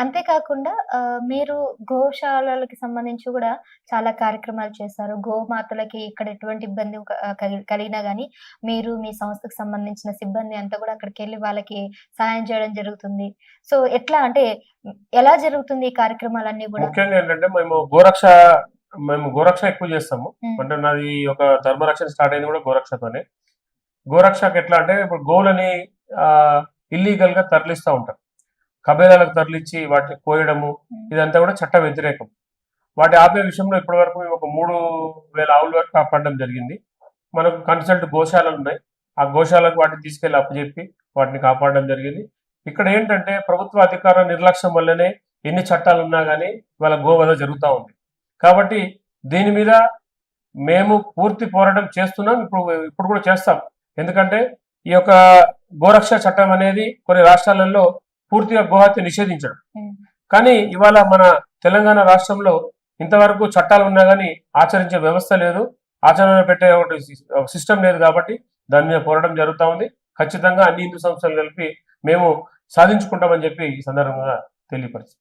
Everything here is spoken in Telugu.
అంతే కాకుండా మీరు గోశాలలకి సంబంధించి గూడా చాలా కార్యక్రమాలు చేశారు. గోమాతలకి ఇక్కడ ఎటువంటి ఇబ్బంది కలిగినా గానీ, మీరు మీ సంస్థకు సంబంధించిన సిబ్బంది అంతా గూడా అక్కడికెళ్ళి వాళ్ళకి సహాయం చేయడం జరుగుతుంది. సో, ఎట్లా అంటే ఎలా జరుగుతుంది ఈ కార్యక్రమాలన్నీ గూడా? ముఖ్యంగా ఏంటంటే మేము గోరక్ష ఎక్కువ చేస్తాము. హ్మ్. అంటే నాది ఒక ధర్మరక్షణ స్టార్ట్ అయింది కూడా గోరక్షతోనే. గోరక్షకి ఎట్లా అంటే ఇప్పుడు గోవులని ఇల్లీగల్ గా తరలిస్తా ఉంటారు. కబేలాలకు తరలించి వాటిని కోయడము హ్మ్. ఇదంతా కూడా చట్ట వ్యతిరేకం. వాటి ఆపే విషయంలో ఇప్పటి వరకు మేము ఒక 3000 ఆవుల వరకు కాపాడడం జరిగింది. మనకు కన్సల్ట్ గోశాలలు ఉన్నాయి. ఆ గోశాలకు వాటిని తీసుకెళ్లి అప్పచెప్పి వాటిని కాపాడడం జరిగింది. ఇక్కడ ఏంటంటే ప్రభుత్వ అధికార నిర్లక్ష్యం వల్లనే ఎన్ని చట్టాలు ఉన్నా కానీ ఇవాళ గోవధ జరుగుతూ ఉంది. కాబట్టి దీని మీద మేము పూర్తి పోరాటం చేస్తున్నాం. ఇప్పుడు కూడా చేస్తాం. ఎందుకంటే ఈ యొక్క గోరక్ష చట్టం అనేది కొన్ని రాష్ట్రాలలో పూర్తిగా గోహత్య నిషేధించడం. హ్మ్. కానీ ఇవాళ మన తెలంగాణ రాష్ట్రంలో ఇంతవరకు చట్టాలు ఉన్నా కానీ ఆచరించే వ్యవస్థ లేదు, ఆచరణ పెట్టే ఒకటి సిస్టమ్ లేదు. కాబట్టి దాని మీద పోరాటం జరుగుతూ ఉంది. ఖచ్చితంగా అన్ని హిందూ సంస్థలు కలిపి మేము సాధించుకుంటామని చెప్పి ఈ సందర్భంగా తెలియపరుస్తాం.